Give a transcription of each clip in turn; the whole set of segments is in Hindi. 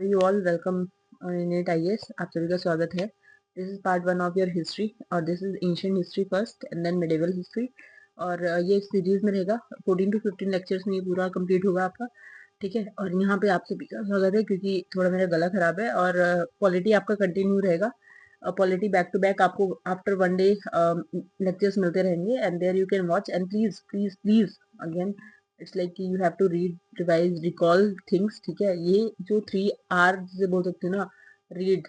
यू ऑल वेलकम नीट आईएएस। आप सभी का स्वागत है। This is part 1 of your history और this is ancient history first and then medieval history. और ये सीरीज में रहेगा 14 to 15 लेक्चर्स में ये पूरा कंप्लीट होगा आपका। ठीक है, और यहाँ पे आप सभी का स्वागत है क्योंकि थोड़ा मेरा गला खराब है और पॉलिटी आपका कंटिन्यू रहेगा। पॉलिटी बैक टू बैक आपको आफ्टर वन डे लेक्चर्स मिलते रहेंगे and there you can watch and please please please again it's like you have to read, revise, recall things. ठीक है, ये जो 3 R से बोल सकते हो ना, read,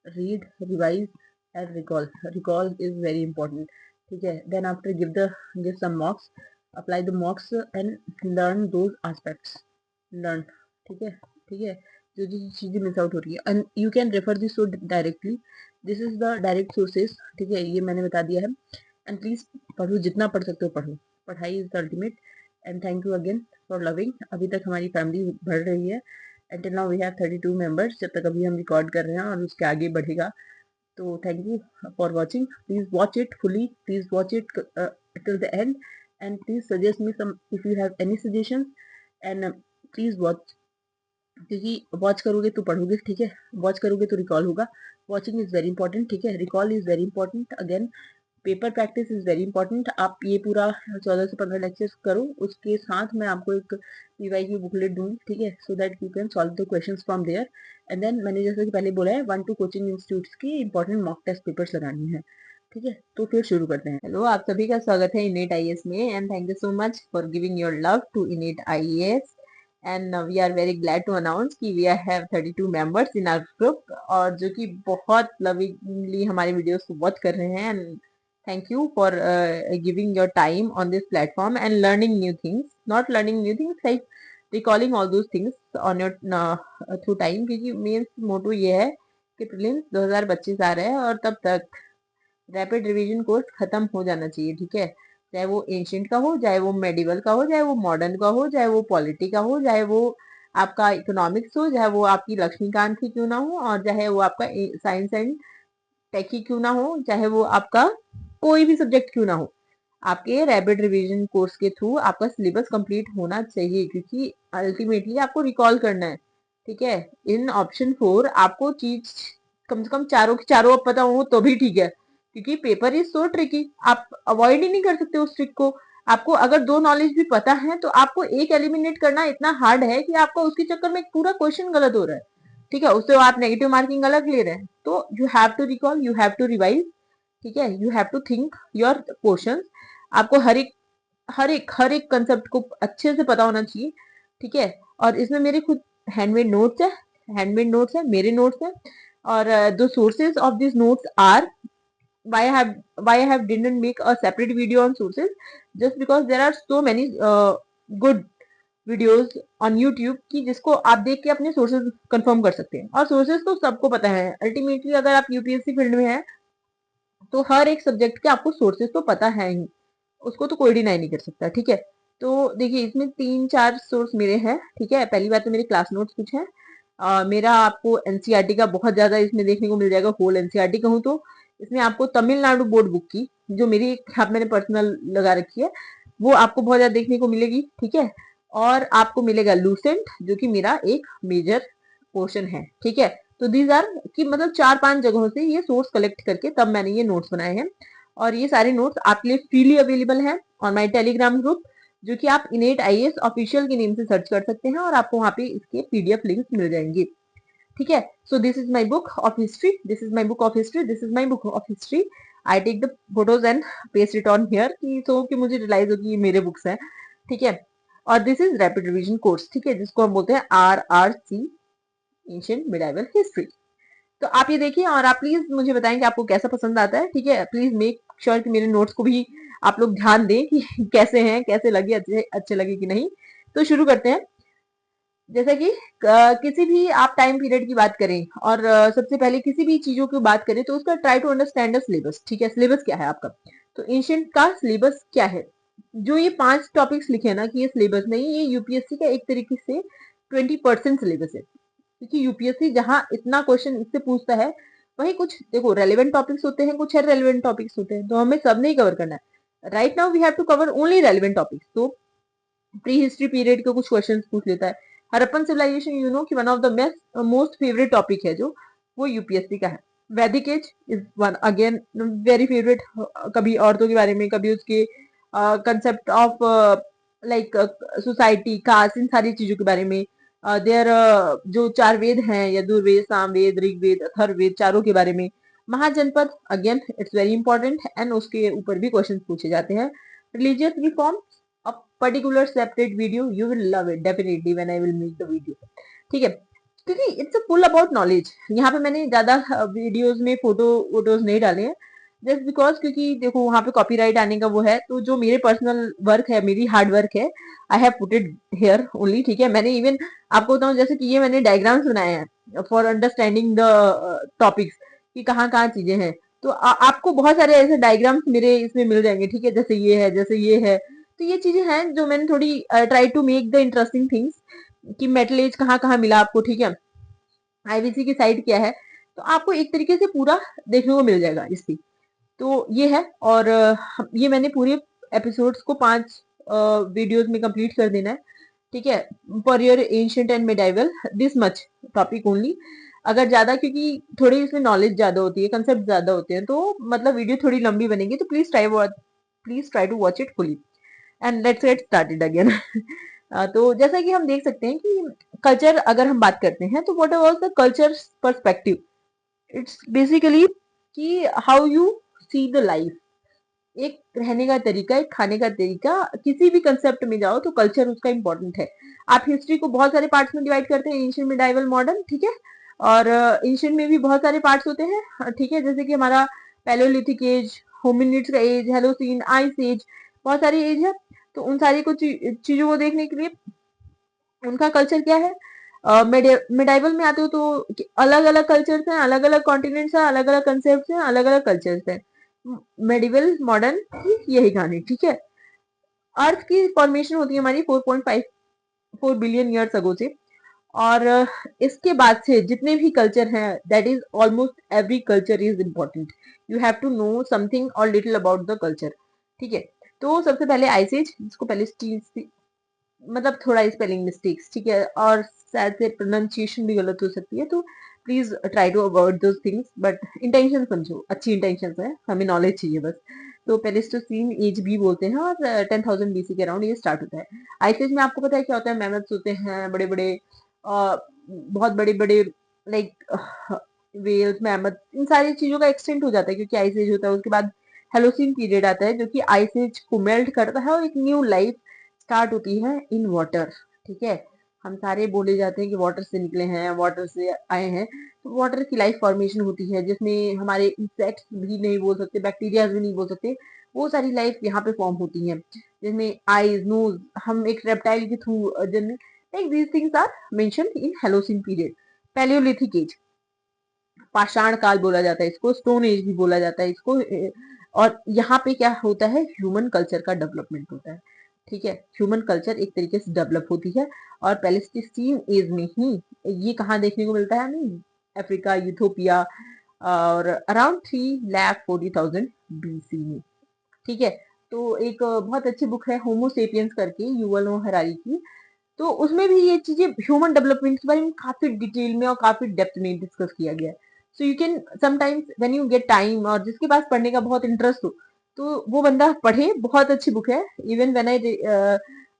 read, revise and recall. Recall is very important. ठीक है, then after give some mocks, apply the mocks and learn those aspects. Learn. ठीक है, ठीक है, जो जो चीजें मिस आउट हो रही है and you can refer this source directly. This is the direct sources. ठीक है, ये मैंने बता दिया है एंड प्लीज पढ़ो, जितना पढ़ सकते हो पढ़ो। पढ़ाई is the ultimate and thank you again for loving. अभी तक हमारी फैमिली बढ़ रही है। And now we have 32 members जब तक अभी हम रिकॉर्ड कर रहे हैं और उसके आगे बढ़ेगा। तो thank you for watching. Please watch it fully, please watch it till the end and please suggest me some if you have any suggestion and please watch, क्योंकि वॉच करोगे तो पढ़ोगे। ठीक है, वॉच करोगे तो रिकॉल होगा। Watching is very important. ठीक है, recall is very important. Again paper practice is very important. आप ये पूरा 14 से 15 लेक्चर्स करो, उसके साथ मैं आपको एक पीवाई की बुकलेट दूंगी। ठीक है, so that you can solve the questions from there and then मैंने जैसे कि पहले बोला है 1-2 कोचिंग इंस्टीट्यूट्स की इंपॉर्टेंट मॉक टेस्ट पेपर्स लगानी है। ठीक है, तो फिर शुरू करते हैं। हेलो, आप सभी का स्वागत है इनेट आईएएस में and thank you so much for giving your love to इनेट IAS and we are very glad to announce कि we have 32 members in our group और जो कि बहुत लविंगली हमारे वीडियोस को वॉच कर रहे हैं and thank you for giving your time on this platform and learning new things, not learning new things like recalling all those things on your through time, क्योंकि मेन मोटो ये है कि प्रीलिम्स 2025 आ रहे हैं और तब तक रैपिड रिवीजन कोर्स खत्म हो जाना चाहिए। ठीक है, चाहे वो एंशियंट का हो, चाहे वो मेडिवल का हो, चाहे वो मॉडर्न का हो, चाहे वो पॉलिटी का हो, चाहे वो आपका इकोनॉमिक्स हो, चाहे वो आपकी लक्ष्मीकांत की क्यों ना हो और चाहे वो आपका साइंस एंड टेकी क्यों ना हो, चाहे वो आपका कोई भी सब्जेक्ट क्यों ना हो, आपके रैपिड रिवीजन कोर्स के थ्रू आपका सिलेबस कंप्लीट होना चाहिए क्योंकि अल्टीमेटली आपको रिकॉल करना है। ठीक है, इन ऑप्शन 4 आपको चीज कम से कम चारों की चारों अब पता हो तो भी ठीक है, क्योंकि पेपर इज सो ट्रिकी, आप अवॉइड ही नहीं कर सकते उस ट्रिक को। आपको अगर 2 नॉलेज भी पता है तो आपको एक एलिमिनेट करना इतना हार्ड है कि आपका उसके चक्कर में एक पूरा क्वेश्चन गलत हो रहा है। ठीक है, उससे आप नेगेटिव मार्किंग अलग ले रहे हैं। तो you have to recall, you have to revise. ठीक है, you have to think your question. आपको हर एक कंसेप्ट को अच्छे से पता होना चाहिए। ठीक है, और इसमें मेरे खुद हैंडमेड नोट्स है, मेरे नोट्स है और the sources of this notes are why I have didn't make a separate video on sources, just because there are so many good videos on YouTube की जिसको आप देख के अपने सोर्सेज कंफर्म कर सकते हैं। और सोर्सेज तो सबको पता है, अल्टीमेटली अगर आप यूपीएससी फील्ड में हैं तो हर एक सब्जेक्ट के आपको सोर्सेज तो पता है ही, उसको तो कोई डिनाई नहीं कर सकता। ठीक है, तो देखिए इसमें 3-4 सोर्स मेरे हैं। ठीक है, पहली बात तो मेरे क्लास नोट्स कुछ है। मेरा आपको एनसीईआरटी का बहुत ज्यादा इसमें देखने को मिल जाएगा। होल एनसीईआरटी कहूँ तो इसमें आपको तमिलनाडु बोर्ड बुक की, जो मेरी यहाँ मैंने पर्सनल लगा रखी है, वो आपको बहुत ज्यादा देखने को मिलेगी। ठीक है, और आपको मिलेगा लूसेंट जो कि मेरा एक मेजर पोर्शन है। ठीक है, तो दीज आर कि मतलब 4-5 जगहों से ये सोर्स कलेक्ट करके तब मैंने ये नोट्स बनाए हैं और ये सारे नोट्स आपके लिए फ्रीली अवेलेबल हैं ऑन माई टेलीग्राम ग्रुप, जो कि आप इनेट आईएएस ऑफिशियल के नेम से सर्च कर सकते हैं और आपको वहां पे इसके पीडीएफ लिंक्स मिल जाएंगे। ठीक है, so this is my book of history, this is my book of history, this is my book of history. I take the photos and paste it on here कि सो कि मुझे रियलाइज हो कि ये मेरे बुक्स हैं। ठीक है, और this is rapid revision course. ठीक है, जिसको हम बोलते हैं RRC, एंशिएंट मिडाइवल हिस्ट्री। तो आप ये देखिए और आप प्लीज मुझे बताएं कि आपको कैसा पसंद आता है। ठीक है, प्लीज मेक श्योर कि मेरे नोट्स को भी आप लोग ध्यान दें कि कैसे हैं, कैसे लगे, अच्छे अच्छे लगे कि नहीं। तो शुरू करते हैं। जैसा कि किसी भी आप टाइम पीरियड की बात करें और सबसे पहले किसी भी चीजों की बात करें तो उसका try to understand the syllabus. ठीक है, सिलेबस क्या है आपका, तो एंशिएंट का सिलेबस क्या है। जो ये 5 टॉपिक्स लिखे हैं ना कि ये सिलेबस नहीं, ये यूपीएससी का एक तरीके से 20% सिलेबस है, क्योंकि यूपीएससी जहां इतना क्वेश्चन इससे पूछता है वही कुछ देखो रेलेवेंट टॉपिक्स होते हैं, कुछ इररेलेवेंट टॉपिक्स होते हैं, तो हमें सब नहीं कवर करना है। Right now we have to cover only relevant topics. तो प्री हिस्ट्री पीरियड के कुछ क्वेश्चन पूछ लेता है, हड़प्पन सिविलाइजेशन यू नो कि one of the most favourite topic है जो वो यूपीएससी का है। Vedic age is one again very favourite, कभी औरतों के बारे में, कभी उसके concept of like society, caste, इन सारी चीजों के बारे में। देयर जो चार वेद हैं, यजुर्वेद, सामवेद, ऋग्वेद, अथर्ववेद, चारों के बारे में। Mahajanapada again it's very important and उसके ऊपर भी क्वेश्चन पूछे जाते हैं। Religious reform, a particular separate video, you will love it definitely when I will make the video, ठीक है, क्योंकि इट्स फुल अबाउट नॉलेज। यहाँ पे मैंने ज्यादा वीडियोस में फोटोज नहीं डाले हैं, जस्ट बिकॉज क्योंकि देखो वहां पे कॉपीराइट आने का वो है, तो जो मेरे पर्सनल वर्क है, मेरी हार्ड वर्क है, I have put it here only, ठीक है। मैंने इवन आपको बताऊं, जैसे कि ये मैंने डायग्राम्स बनाए हैं फॉर अंडरस्टैंडिंग द टॉपिक्स कि कहाँ कहाँ चीजें हैं। तो आपको बहुत सारे ऐसे डायग्राम्स मेरे इसमें मिल जाएंगे, ठीक है, जैसे ये है, जैसे ये है। तो ये चीजें हैं जो मैंने थोड़ी try to make the interesting things कि मेटल एज कहाँ कहाँ मिला आपको, ठीक है, आईवीसी की साइड क्या है, तो आपको एक तरीके से पूरा देखने को मिल जाएगा इसकी। तो ये है, और ये मैंने पूरे एपिसोड्स को 5 वीडियोस में कंप्लीट कर देना है, ठीक है, for your ancient and medieval this much topic only. अगर ज्यादा, क्योंकि थोड़ी इसमें नॉलेज ज्यादा होती है, कंसेप्ट ज्यादा होते हैं, तो मतलब वीडियो थोड़ी लंबी बनेगी, तो please try to watch it fully and let's get started again. तो जैसा कि हम देख सकते हैं कि कल्चर अगर हम बात करते हैं, तो what was the culture perspective, it's basically कि how you see the life, एक रहने का तरीका, एक खाने का तरीका, किसी भी कंसेप्ट में जाओ तो कल्चर उसका इंपॉर्टेंट है। आप हिस्ट्री को बहुत सारे पार्ट्स में डिवाइड करते हैं, एंशिएंट, मिडाइवल, मॉडर्न, ठीक है, और एंशिएंट में भी बहुत सारे पार्ट्स होते हैं, ठीक है, जैसे कि हमारा पैलेओलिथिक एज, होमिनिड्स का एज, हेलोसीन, आइस एज, बहुत सारी एज है। तो उन सारी कुछ चीजों को देखने के लिए उनका कल्चर क्या है। मिडाइवल में आते हो तो अलग अलग कल्चर्स हैं, अलग अलग कॉन्टिनेंट्स हैं, अलग अलग कंसेप्ट हैं, अलग अलग कल्चर्स हैं। मेडिवल मॉडर्न की यही कहानी, ठीक है। अर्थ की फॉर्मेशन होती है हमारी 4.54 बिलियन ईयर्स अगो से, और इसके बाद से जितने भी कल्चर हैं, that is almost every culture is important, you have to know something और लिटिल अबाउट द कल्चर, ठीक है। तो सबसे पहले आइस एज, जिसको पहले स्टील, मतलब थोड़ा स्पेलिंग मिस्टेक्स, ठीक है, और शायद से प्रोनाउंसिएशन भी गलत हो सकती है, तो please try to avoid those things, but intention समझो, अच्छी इंटेंशन है, हमें नॉलेज चाहिए बस। तो पेलिस्टोसीन एज भी बोलते हैं, और 10,000 बीसी के अराउंड ये स्टार्ट होता है। आइस एज में आपको पता है क्या होता है, मैमथ्स होते हैं बड़े बड़े, बहुत बड़े बड़े, लाइक वेल्स, मैमथ, इन सारी चीजों का एक्सटेंट हो जाता है, क्योंकि आइस एज होता है। उसके बाद हेलोसिन पीरियड आता है, जो कि आइस एज को मेल्ट करता है, और एक न्यू लाइफ स्टार्ट होती है इन वाटर, ठीक है। हम सारे बोले जाते हैं कि वाटर से निकले हैं, वाटर से आए हैं, तो वाटर की लाइफ फॉर्मेशन होती है, जिसमें हमारे इंसेक्ट्स भी नहीं बोल सकते, बैक्टीरिया भी नहीं बोल सकते, वो सारी लाइफ यहाँ पे फॉर्म होती है, जिसमें आईज, नोज, हम एक रेप्टाइल के थ्रू जन्मे, like these things are mention in Holocene period. Palaeolithic age, पाषाण काल बोला जाता है इसको, स्टोन एज भी बोला जाता है इसको, और यहाँ पे क्या होता है, ह्यूमन कल्चर का डेवलपमेंट होता है, ठीक है, ह्यूमन कल्चर एक तरीके से डेवलप होती है। और पैलेस्टीन एज में ही ये कहाँ देखने को मिलता है हमें, अफ्रीका, यूथोपिया, और अराउंड 3,40,000 बीसी में, ठीक है। तो एक बहुत अच्छी बुक है होमोसेपियंस करके, युवल नोह हरारी की, तो उसमें भी ये चीजें ह्यूमन डेवलपमेंट के बारे में काफी डिटेल में और काफी डेप्थ में डिस्कस किया गया है। So you can sometimes when you get time, और जिसके पास पढ़ने का बहुत इंटरेस्ट हो, तो वो बंदा पढ़े, बहुत अच्छी बुक है। इवन व्हेन आई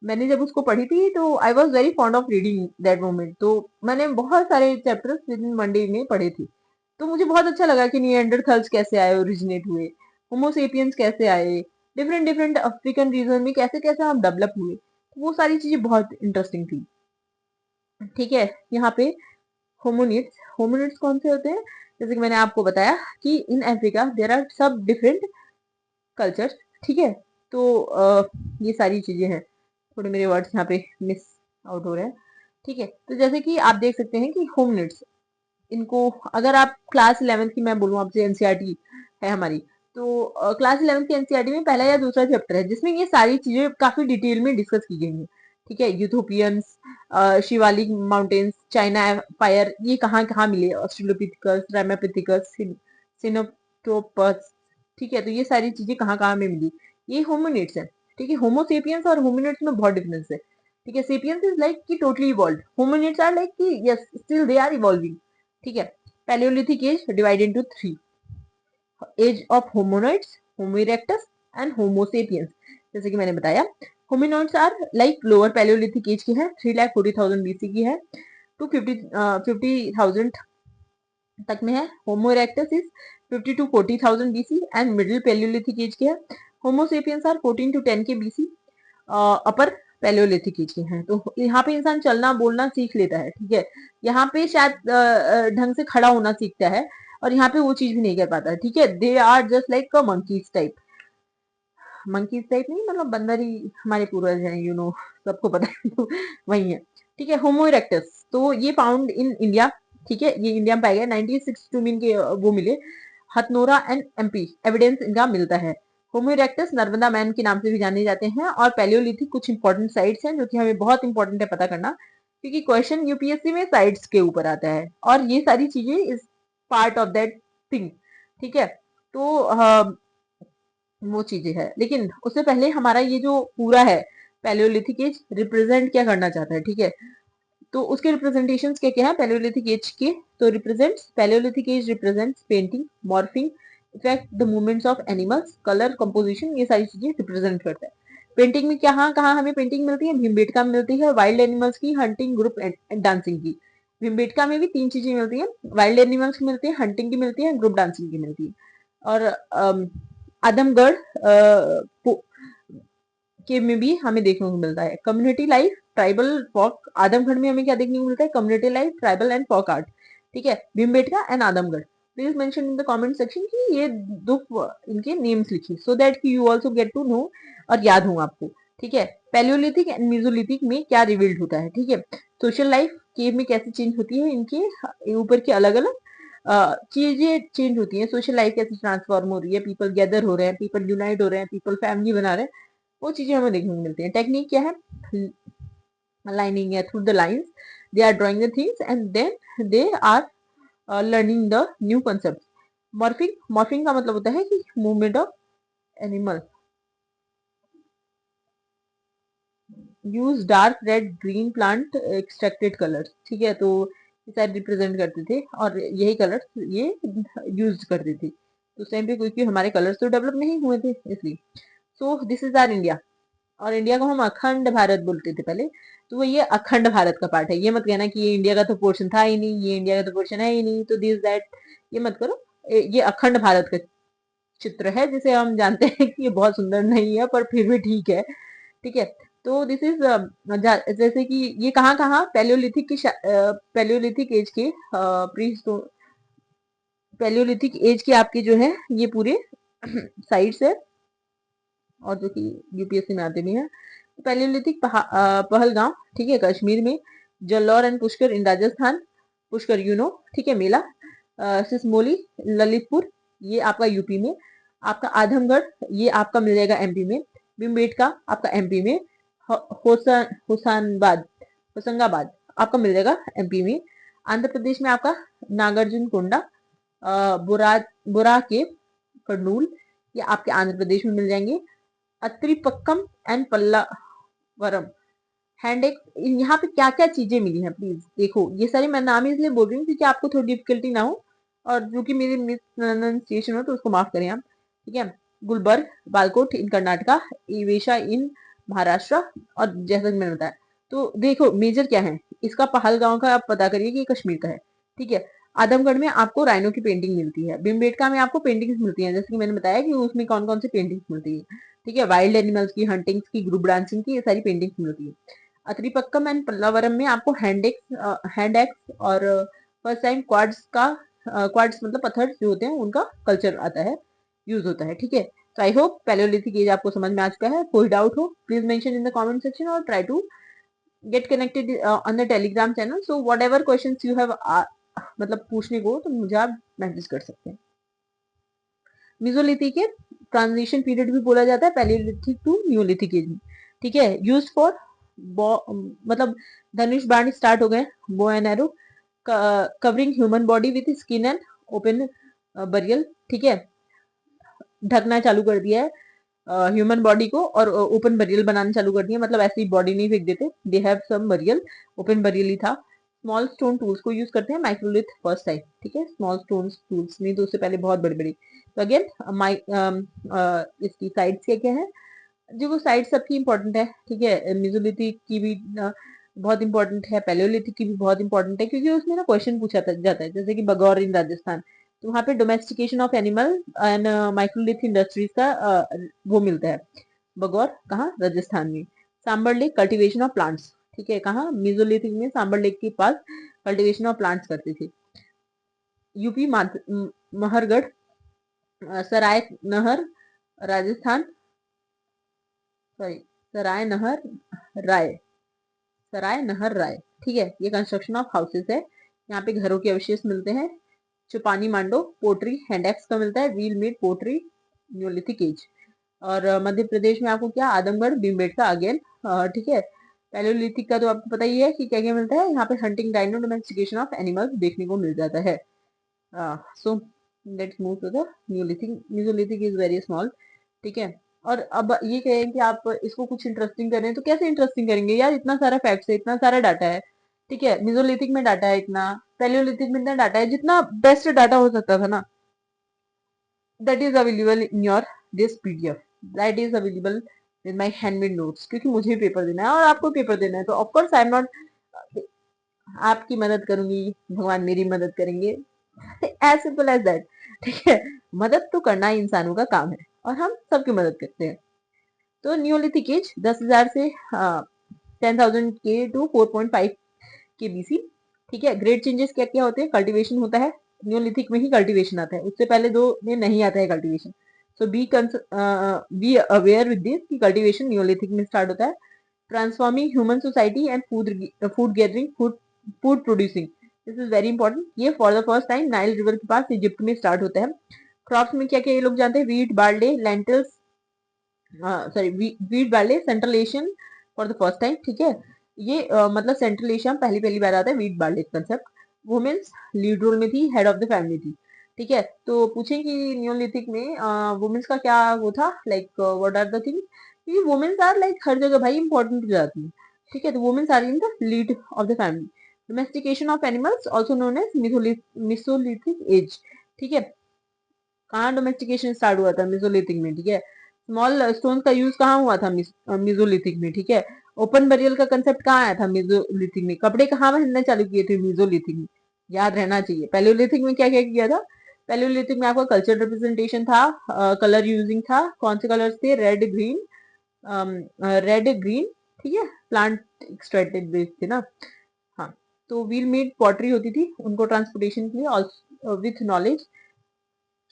मैंने जब उसको पढ़ी थी, तो I was very fond of reading that moment, तो मैंने बहुत सारे चैप्टर्स विद इन 1 डे में पढ़े थे। तो मुझे बहुत अच्छा लगा कि निएंडरथल्स कैसे आए, ओरिजिनेट हुए, होमोसेपियंस कैसे आए, डिफरेंट डिफरेंट अफ्रीकन रीजन में कैसे कैसे हम डेवलप हुए, वो सारी चीजें बहुत इंटरेस्टिंग थी, ठीक है। यहाँ पे होमोनिड्स, होमोनिड्स कौन से होते हैं, जैसे कि मैंने आपको बताया कि इन अफ्रीका देर आर सब डिफरेंट कल्चर्स, ठीक है। तो ये सारी चीजें हैं, थोड़े मेरे वर्ड्स यहाँ पे मिस आउट हो रहे हैं, ठीक है। तो जैसे कि आप देख सकते हैं कि होमनिड्स, इनको अगर आप क्लास 11th की मैं बोलूँ आपसे, एनसीईआरटी है हमारी, तो क्लास 11th की एनसीईआरटी में पहला या दूसरा चैप्टर है जिसमें ये सारी चीजें काफी डिटेल में डिस्कस की गई हैं, ठीक है। यूथोपियंस, शिवालिक माउंटेन्स, चाइना फायर, ये कहाँ कहाँ मिले, ऑस्ट्रेलोपिथिकस, रामापिथिकस, सिनोट्रोपस, ठीक है। तो ये सारी चीजें कहाँ कहाँ में मिली, ये होमिनिड्स है, ठीक है। होमोसेपियंस और होमिनिड्स में बहुत डिफरेंस है। ठीक है। सेपियंस इज लाइक कि totally evolve, hominids are like कि yes still they are evolving, ठीक है। Palaeolithic age divide into 3, age of hominoids, homo erectus and homo sapiens. जैसे कि मैंने बताया hominoids are like lower palaeolithic age की है, 3,40,000 बीसी की है, टू 50,000 तक में है। Homo erectus is 50 to 40,000 BC and middle palaeolithic age की है। होमो सेपियंस आर 14 to 10 के बीसी, अपर पैलियोलिथिक एज के हैं। तो यहाँ पे इंसान चलना बोलना सीख लेता है, ठीक है। यहाँ पे शायद ढंग से खड़ा होना सीखता है, और यहाँ पे वो चीज भी नहीं कर पाता है, ठीक है। They are just like a monkeys type, monkeys type नहीं मतलब बंदर ही हमारे पूर्वज हैं, यू नो, सबको पता है तो वही है, ठीक है। होमो इरेक्टस तो ये फाउंड इन इंडिया, ठीक है, ये इंडिया में पाया गया 1962 में इनके वो मिले, हथनोरा एंड एमपी एविडेंस इनका मिलता है। होमो इरेक्टस नर्मदा मैन के नाम से भी जाने जाते हैं। और पैलियोलिथिक कुछ इंपॉर्टेंट साइट्स हैं जो कि हमें बहुत इंपॉर्टेंट है पता करना, क्योंकि क्वेश्चन यूपीएससी में साइट्स के ऊपर आता है, और ये सारी चीजें is part of that thing, ठीक है। तो वो चीजें है, लेकिन उससे पहले हमारा ये जो पूरा है पैलियोलिथिक एज रिप्रेजेंट क्या करना चाहता है, ठीक है। तो उसके रिप्रेजेंटेशंस क्या क्या है पैलियोलिथिक एज के, तो represents palaeolithic age represents painting, morphing, effect, the movements of animals, colour, composition, ये सारी चीजें रिप्रेजेंट करता है। पेंटिंग में कहाँ कहाँ हमें पेंटिंग मिलती है, भीमबेटका में मिलती है, वाइल्ड एनिमल्स की, हंटिंग, ग्रुप एंड डांसिंग की। भीमबेटका में भी 3 चीजें मिलती है, वाइल्ड एनिमल्स की मिलती है, हंटिंग की मिलती है, ग्रुप डांसिंग की मिलती है। और आदमगढ़ के में भी हमें देखने को मिलता है community life, tribal folk. Adamgarh में हमें क्या देखने को मिलता है, community life, tribal and folk art, ठीक है। Bhimbetka and Adamgarh. Please mention in the comment section कि ये दो इनके नेम्स लिखिए, सो दैट कि you also get to know और याद हो आपको, ठीक है। पैलियोलिथिक एंड मेसोलिथिक में क्या रिवील्ड होता है, ठीक है। सोशल लाइफ केव में कैसे चेंज होती है, इनके ऊपर के अलग अलग चीजें चेंज होती हैं, सोशल लाइफ कैसे ट्रांसफॉर्म हो रही है, पीपल गैदर हो रहे हैं, पीपल यूनाइट हो रहे हैं, पीपल फैमिली बना रहे हैं, वो चीजें हमें देखने को मिलती हैं। टेक्निक क्या है, लाइनिंग है, through the lines they are drawing the things and then they are learning the new concept. Morphing, morphing का मतलब होता है कि movement of animal. Use dark red green plant extracted colours, ठीक है। तो ये सारे रिप्रेजेंट करते थे और यही कलर्स ये यूज करते थे। तो उस टाइम पे क्योंकि हमारे कलर्स तो डेवलप नहीं हुए थे इसलिए। सो दिस इज आर इंडिया, और इंडिया को हम अखंड भारत बोलते थे पहले, तो वो ये अखंड भारत का पार्ट है। ये मत कहना कि ये इंडिया का तो पोर्शन था ही नहीं, ये इंडिया का तो पोर्शन है ही नहीं, तो दिस दैट ये मत करो। ये अखंड भारत का चित्र है, जिसे हम जानते हैं कि ये बहुत सुंदर नहीं है पर फिर भी ठीक है, ठीक है। तो दिस इज जैसे कि ये कहाँ कहाँ पैलियोलिथिक की पैलियोलिथिक एज के प्री पैलियोलिथिक एज के आपके जो है ये पूरे साइट्स है, और जो कि यूपीएससी में आते भी हैं। पैलियोलिथिक पहलगांव, ठीक है, कश्मीर में। Jalor and Pushkar in Rajasthan, Pushkar you know, ठीक है, मेला। सिसमोली, ललितपुर, ये आपका यूपी में। आपका आधमगढ़ ये आपका मिल जाएगा एमपी में। भीमबेटका आपका एमपी में। होसानबाद, होशंगाबाद आपका मिल जाएगा एमपी में। आंध्र प्रदेश में आपका नागार्जुन कोंडा, बुरा बुरा के कर्नूल, ये आपके आंध्र प्रदेश में मिल जाएंगे। अत्रिपक्कम एंड पल्लावरम, हैंड एक। यहाँ पे क्या क्या चीजें मिली हैं प्लीज देखो, ये सारी मैं नाम इसलिए बोल रही हूँ क्योंकि आपको थोड़ी डिफिकल्टी ना हो, और जो कि मेरी मिस प्रोनाउंसिएशन हो तो उसको माफ करें आप, ठीक है। गुलबर्ग, बालकोट इन कर्नाटका, इवेशा इन महाराष्ट्र, और जैसा कि मैंने बताया। तो देखो मेजर क्या है इसका, पहलगांव का आप पता करिए कि ये कश्मीर का है, ठीक है। आदमगढ़ में आपको राइनो की पेंटिंग मिलती है। भीमबेटका में आपको पेंटिंग्स मिलती हैं, जैसे कि मैंने बताया कि उसमें कौन कौन सी पेंटिंग्स मिलती है, ठीक है। वाइल्ड एनिमल्स की, हंटिंग्स की, ग्रुप डांसिंग की, ये सारी पेंटिंग्स मिलती है। अत्रिपक्कम एंड पल्लावरम में आपको हैंड एक्स और फर्स्ट टाइम क्वाड्स का, क्वाड्स मतलब पत्थर जो होते हैं उनका कल्चर आता है, यूज होता है, ठीक है। तो आई होप पैलियोलिथिक एज आपको समझ में आ चुका है। कोई डाउट हो please mention in the comment section, और try to get connected on the Telegram channel. So whatever question you have मतलब पूछने को तो मुझे आप मैसेज कर सकते हैं। मेसोलिथिक के ट्रांजिशन पीरियड भी बोला जाता है पैलियोलिथिक टू न्यूलिथिक एज में, ठीक है। यूज फॉर मतलब धनुष बाण स्टार्ट हो गए, bow and arrow, covering human body with skin and open burial, ठीक है, ढकना चालू कर दिया है। ह्यूमन बॉडी को और ओपन बरियल बनाना चालू कर दिया, मतलब ऐसे ही बॉडी नहीं फेंक देते, they have some burial, open burial ही था। स्मॉल स्टोन टूल्स को यूज करते हैं माइक्रोलिथ फर्स्ट टाइम, ठीक है, स्मॉल स्टोन टूल्स, नहीं तो उससे पहले बहुत बड़ी बड़ी। तो अगेन इसकी साइड्स क्या क्या है, जो वो साइड सबकी इंपॉर्टेंट है, ठीक है, मेसोलिथिक की भी बहुत इंपॉर्टेंट है, पैलियोलिथिक की भी बहुत इंपॉर्टेंट है, क्योंकि उसमें ना क्वेश्चन पूछा जाता है, जैसे कि बगौर इन राजस्थान, तो वहाँ पे domestication of animal and microlith industries का वो मिलता है, बगौर कहाँ, राजस्थान में। Sambhar lake cultivation of plants, ठीक है, कहाँ, मेसोलिथिक में सांबर लेक के पास कल्टीवेशन ऑफ प्लांट्स करते थे। यूपी महरगढ़ सराय नहर राजस्थान, सॉरी, सराय नहर राय, सराय नहर राय, ठीक है, ये कंस्ट्रक्शन ऑफ हाउसेस है, यहाँ पे घरों के अवशेष मिलते हैं। चुपानी मांडो पोट्री हैंडएक्स का मिलता है, wheel made pottery neolithic age. और मध्य प्रदेश में आपको क्या, आदमगढ़ भीमबेटका अगेन, ठीक है। पैलियोलिथिक का तो आपको पता ही है कि क्या क्या मिलता है, यहाँ पे हंटिंग डायनो डोमेस्टिकेशन ऑफ एनिमल्स देखने को मिल जाता है। So let's move to the neolithic, neolithic is very small, ठीक है। और अब ये कहें कि आप इसको कुछ इंटरेस्टिंग करें, तो कैसे इंटरेस्टिंग करेंगे यार, इतना सारा फैक्ट्स है, इतना सारा डाटा है, ठीक है, मेसोलिथिक में डाटा है इतना, पैलियोलिथिक में इतना डाटा है, जितना बेस्ट डाटा हो सकता था ना, that is available in your this PDF, that is available with my handmade notes, क्योंकि मुझे भी पेपर देना है और आपको पेपर देना है, तो ऑफकोर्स आई एम नॉट आपकी मदद करूंगी, भगवान मेरी मदद करेंगे, एज सिंपल एज दैट, ठीक है। मदद तो करना ही इंसानों का काम है और हम सबकी मदद करते हैं। तो न्यूलिथिक एज 10,000 से 10,000 के टू 4.5 के बीसी, ठीक है। ग्रेट चेंजेस क्या क्या होते हैं, कल्टीवेशन होता है, न्यूलिथिक में ही कल्टीवेशन आता है, उससे पहले दो में नहीं आता है cultivation. So be aware with this कि कल्टीवेशन न्यूलिथिक में स्टार्ट होता है। Transforming human society and food gathering, food producing, this is very important, ये for the first time Nile river के पास इजिप्ट में स्टार्ट होता है। क्रॉप्स में क्या क्या ये लोग जानते हैं, wheat barley lentils, sorry, wheat barley central Asian for the first time, ठीक है। ये मतलब सेंट्रल एशिया में पहली पहली बार आता है wheat barley concept. Women's lead role में थी, हेड ऑफ द फैमिली थी, ठीक है। तो पूछें कि न्यूलिथिक में वुमेन्स का क्या वो था, like what are the thing, क्योंकि वुमेन्स आर लाइक हर जगह भाई इंपॉर्टेंट हो जाती है, ठीक है, तो womens are in the lead of the family. Domestication of animals also known as mesolithic age, ठीक है। कहाँ डोमेस्टिकेशन स्टार्ट हुआ था, मिसोलिथिक में, ठीक है। स्मॉल स्टोन का यूज कहाँ हुआ था, मिजोलिथिक में, ठीक है। ओपन बरियल का कंसेप्ट कहाँ आया था, मिजोलिथिक में। कपड़े कहाँ पहनने चालू किए थे, मिजोलिथिक में, याद रहना चाहिए। पैलियोलिथिक में क्या क्या किया था, पैलियोलिथिक में आपका कल्चर रिप्रेजेंटेशन था, कलर यूजिंग था, कौन से कलर्स थे, रेड ग्रीन, रेड ग्रीन, ठीक है, प्लांट एक्सट्रैक्टेड बेस्ड थे ना, हाँ। तो व्हील मेड पॉटरी होती थी उनको ट्रांसपोर्टेशन के लिए, विथ नॉलेज,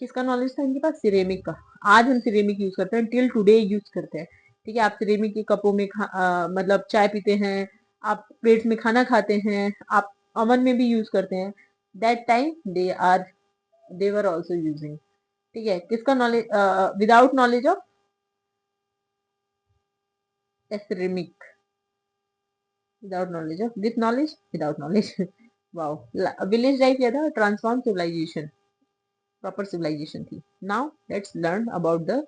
किसका नॉलेज था इनके पास, सिरेमिक का। आज हम सिरेमिक यूज करते हैं, टिल टुडे यूज करते हैं, ठीक है। आप सिरेमिक के कपों में मतलब चाय पीते हैं, आप प्लेट में खाना खाते हैं, आप अवन में भी यूज करते हैं, that time they were also using, ठीक है। किसका knowledge, without knowledge of ceramic, without knowledge of, with knowledge without knowledge, wow. Village life क्या था, ट्रांसफॉर्म सिविलाइजेशन, प्रॉपर सिविलाइजेशन थी। Now let's learn about the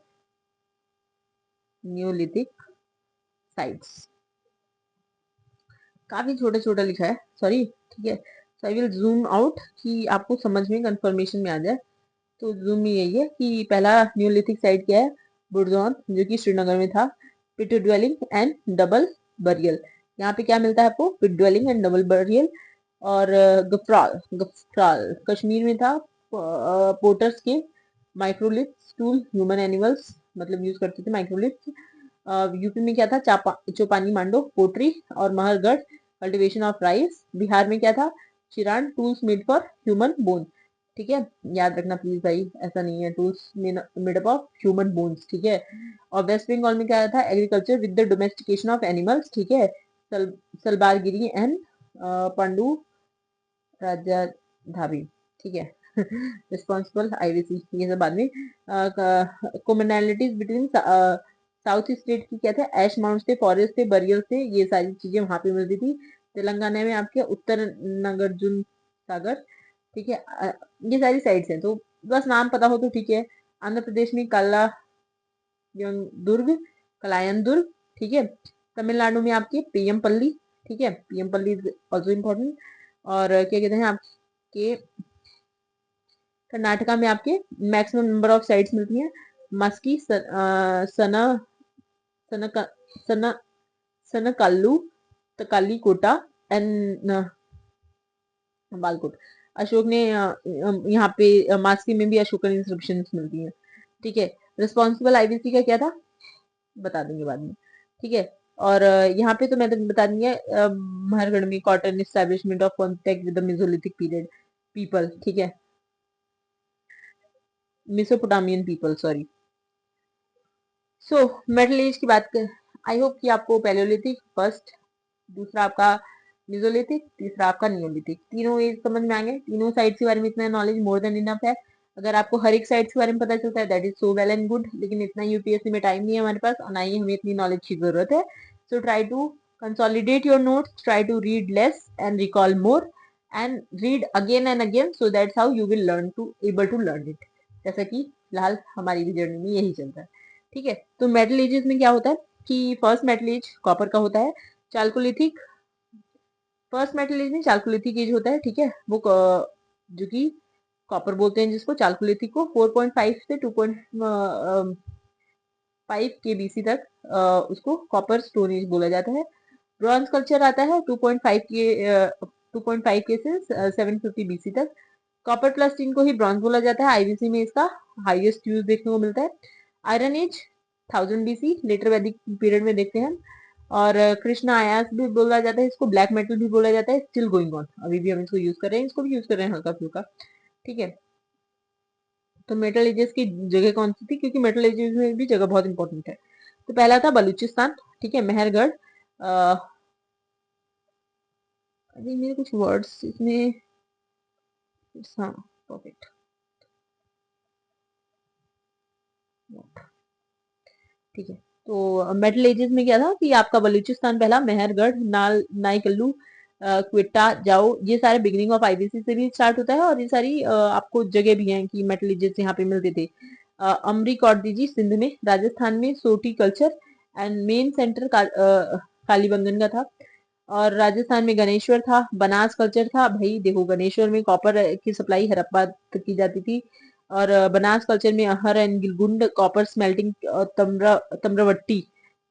Neolithic sites. काफी छोटा छोटा लिखा है, सॉरी, ठीक है। सो आई विल जूम आउट कि आपको समझ में कंफर्मेशन में आ जाए। तो जूम में यही है कि पहला न्यूलिथिक साइट क्या है, बुरजौन, जो कि श्रीनगर में था। Pit dwelling and double burial, यहाँ पे क्या मिलता है आपको, pit dwelling and double burial. और गफ्राल, गफ्राल कश्मीर में था, पोर्टर्स के माइक्रोलिथ्स टूल ह्यूमन एनिमल्स, मतलब यूज करते थे माइक्रोलिथ्स। यूपी में क्या था, चौपानी मांडो पोट्री और Mehrgarh cultivation of rice. Bihar में क्या था, Chirand tools made for human bone, ठीक है, याद रखना प्लीज भाई, ऐसा नहीं है, tools made up of human bones, ठीक है। और वेस्ट बंगाल में क्या था, agriculture with the domestication of animals, ठीक है। सलबारगिरी एंड पांडु राजा धाबी, ठीक है। रिस्पॉन्सिबल आईवीसी, ये सब बाद में। कॉमनैलिटीज बिटवीन साउथ स्टेट की क्या थे, एश माउंट थे, फॉरेस्ट थे, बरियल थे, ये सारी चीजें वहां पे मिलती थी। तेलंगाना में आपके उत्तर नागार्जुन सागर, ठीक है। ये सारी साइड्स हैं, तो बस नाम पता हो तो ठीक है। आंध्र प्रदेश में काला दुर्ग, कलायन दुर्ग, ठीक है। तमिलनाडु में आपके पेयमपल्ली, ठीक है, पेयमपल्ली इज ऑल्सो इम्पोर्टेंट। और क्या कहते हैं आपके कर्नाटका में आपके मैक्सिमम नंबर ऑफ साइट्स मिलती हैं, मस्की, सना सनक सना सनकल्लू, तकाली कोटा एंड बालकोट। अशोक ने यहाँ पे मास्की में भी अशोकन इंस्क्रिप्शंस मिलती हैं, ठीक है। रिस्पॉन्सिबल आईबीसी का क्या था बता देंगे बाद में, ठीक है। और यहाँ पे तो मैं तो बता दी है, महरगढ़ में cotton establishment of contact with the mesolithic period people, ठीक है, mesopotamian people, sorry. So metal age की बात कर, आई होप कि आपको पैलियोलिथिक फर्स्ट, दूसरा आपका मेसोलिथिक, तीसरा आपका नियोलिथिक, तीनों एज समझ में आ गए। तीनों साइड के बारे में इतना नॉलेज मोर देन इनफ है। अगर आपको हर एक साइड के बारे में पता चलता है that is so well and good, लेकिन इतना यूपीएससी में टाइम नहीं है हमारे पास और ना ही हमें इतनी नॉलेज की जरूरत है। So try to consolidate your notes, try to read less and recall more and read again and again, so that's how you will learn to able to learn it. जैसा कि फिलहाल हमारी भी जर्नी में यही चलता है, ठीक है। तो मेटल एजेस में क्या होता है कि फर्स्ट मेटल एज कॉपर का होता है, चाल्कोलिथिक, फर्स्ट मेटल एज में चाल्कोलिथिक एज होता है, ठीक है। वो जो कि कॉपर बोलते हैं जिसको, चाल्कोलिथिक को 4.5 से 2.5 के बीसी तक उसको कॉपर स्टोन एज बोला जाता है। ब्रॉन्ज कल्चर आता है 2.5 के से 750 बीसी तक। कॉपर प्लस टिन को ही ब्रॉन्ज बोला जाता है, आईबीसी में इसका हाईएस्ट यूज देखने को मिलता है। आयरन एज 1000 बीसी, लेटर वैदिक पीरियड में देखते हैं। और कृष्णा आयास भी बोला जाता है इसको, ब्लैक मेटल भी बोला जाता है, स्टिल गोइंग ऑन, अभी भी हम इसको यूज कर रहे हैं, इसको भी यूज कर रहे हैं हल्का फुल्का, ठीक है। तो मेटल एजेस की जगह कौन सी थी, क्योंकि मेटल एजेस में भी जगह बहुत इंपॉर्टेंट है। तो पहला था बलूचिस्तान, ठीक है, मेहरगढ़। अभी मेरे कुछ वर्ड्स इसमें, हाँ परफेक्ट, ठीक है। तो मेटल एजेस में क्या था कि आपका बलूचिस्तान पहला, मेहरगढ़, नाइकल्लू, क्वेटा, जाओ, ये सारे बिगिनिंग ऑफ आईबीसी से भी स्टार्ट होता है। और ये सारी आपको जगह भी हैं कि मेटल एजेस यहाँ पे मिलते थे। अमरी कौरदीजी सिंध में, राजस्थान में Sothi culture and main centre Kalibangan का था। और राजस्थान में गणेश्वर था, बनास कल्चर था। भाई देखो गणेश्वर में कॉपर की सप्लाई हड़प्पा तक की जाती थी। और बनास कल्चर में अहर एंड गिलगुंड कॉपर स्मेल्टिंग, तम्रवट्टी,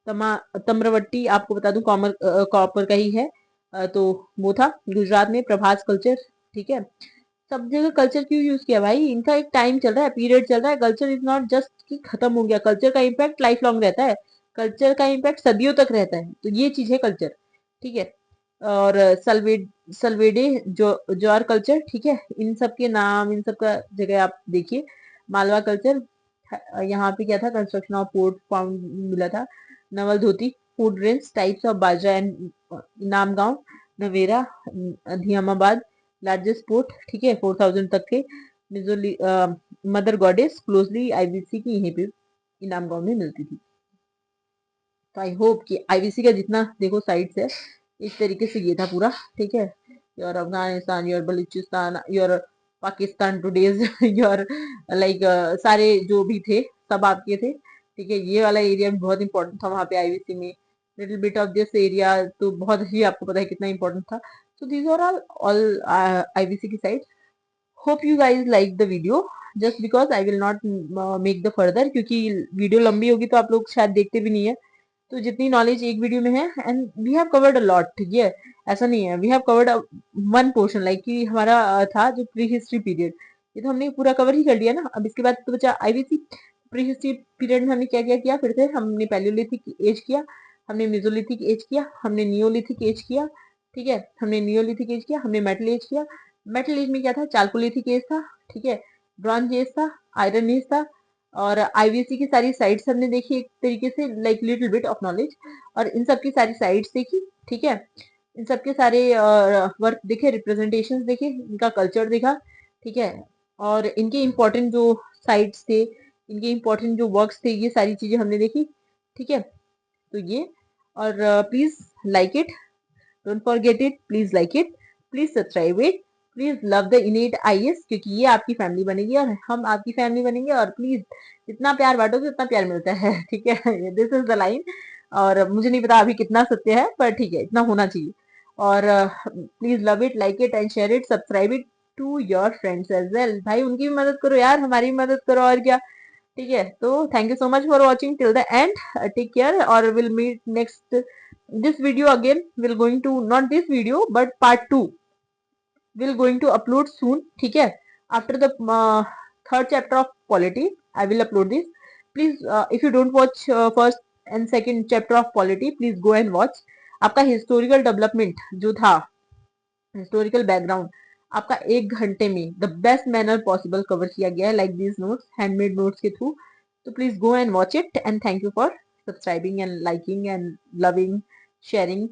तम्रवट्टी आपको बता दूं कॉपर का ही है। तो वो था गुजरात में प्रभास कल्चर, ठीक है। सब जगह कल्चर क्यों यूज किया भाई, इनका एक टाइम चल रहा है, पीरियड चल रहा है। कल्चर इज नॉट जस्ट कि खत्म हो गया, कल्चर का इम्पैक्ट लाइफ लॉन्ग रहता है, कल्चर का इम्पैक्ट सदियों तक रहता है, तो ये चीज है कल्चर, ठीक है। और सलवेडे ज्वार कल्चर, ठीक है, इन सब के नाम, इन सब का जगह आप देखिए। मालवा कल्चर, यहाँ पे क्या था, कंस्ट्रक्शन ऑफ पोर्ट फाउंड मिला था। नवल धोती, फूड ग्रेन्स, टाइप्स ऑफ बाजरा एंड नामगांव, नवेरा, अधियामाबाद, लार्जेस्ट पोर्ट, ठीक है, 4000 तक के। मिजोली मदर गॉडेस क्लोजली आईबीसी की यहीं पे इनाम गांव में मिलती थी। तो आई होप कि आईबीसी का जितना देखो साइट्स है इस तरीके से ये था पूरा, ठीक है। Your Afghanistan, your Balochistan, your Pakistan today's, your like सारे जो भी थे सब आपके थे, ठीक है। ये वाला एरिया भी बहुत इंपॉर्टेंट था वहाँ पे आईबीसी में। Little bit of this area तो बहुत ही आपको पता है कितना इंपॉर्टेंट था। So these are all IBC की site. Hope you guys like the video, just because I will not make the further, क्योंकि वीडियो लंबी होगी तो आप लोग शायद देखते भी नहीं है। तो जितनी नॉलेज एक वीडियो में है, and we have covered a lot, ठीक है, ऐसा नहीं है, we have covered one portion, like कि हमारा था जो प्री हिस्ट्री पीरियड, ये तो हमने पूरा कवर ही कर लिया ना। अब इसके बाद तो बचा आईबीसी। प्री हिस्ट्री पीरियड में हमने क्या क्या किया, फिर से हमने पैलियोलिथिक एज किया, हमने मेसोलिथिक एज किया, हमने नियोलिथिक एज किया, ठीक है, हमने नियोलिथिक एज किया, हमने मेटल एज किया। मेटल एज में क्या था, चाल्कोलिथिक एज था, ठीक है, ब्रॉन्ज एज था, आयरन एज था। और आईवीसी की सारी साइट्स हमने देखी एक तरीके से, like little bit of knowledge, और इन सब की सारी साइट्स देखी, ठीक है। इन सब के सारे वर्क देखे, रिप्रेजेंटेशन देखे, इनका कल्चर देखा, ठीक है। और इनके इम्पोर्टेंट जो साइट्स थे, इनके इम्पोर्टेंट जो वर्क्स थे, ये सारी चीजें हमने देखी, ठीक है। तो ये, और please like it, don't forget it, please like it, please subscribe it, please love the इनेट IAS, क्योंकि ये आपकी फैमिली बनेगी और हम आपकी फैमिली बनेंगे, और प्लीज जितना प्यार बांटोगे उतना प्यार मिलता है। ठीक है, दिस इज द लाइन। और मुझे नहीं पता अभी कितना सत्य है, पर ठीक है, इतना होना चाहिए। और please love it, like it and share it, subscribe it to your friends as well. भाई उनकी भी मदद करो यार, हमारी भी मदद करो, और क्या। ठीक है, तो thank you so much for watching till the end. Take care, और will meet next this video again. Will going to, not this video but part 2 will going to upload soon. ठीक है, after the third chapter of polity I will upload this. Please if you don't watch first and second chapter of polity, please go and watch. आपका historical development जो था, historical background, आपका 1 घंटे में the best manner possible cover किया गया है, like these notes, handmade notes के through. तो please go and watch it, and thank you for subscribing and liking and loving, sharing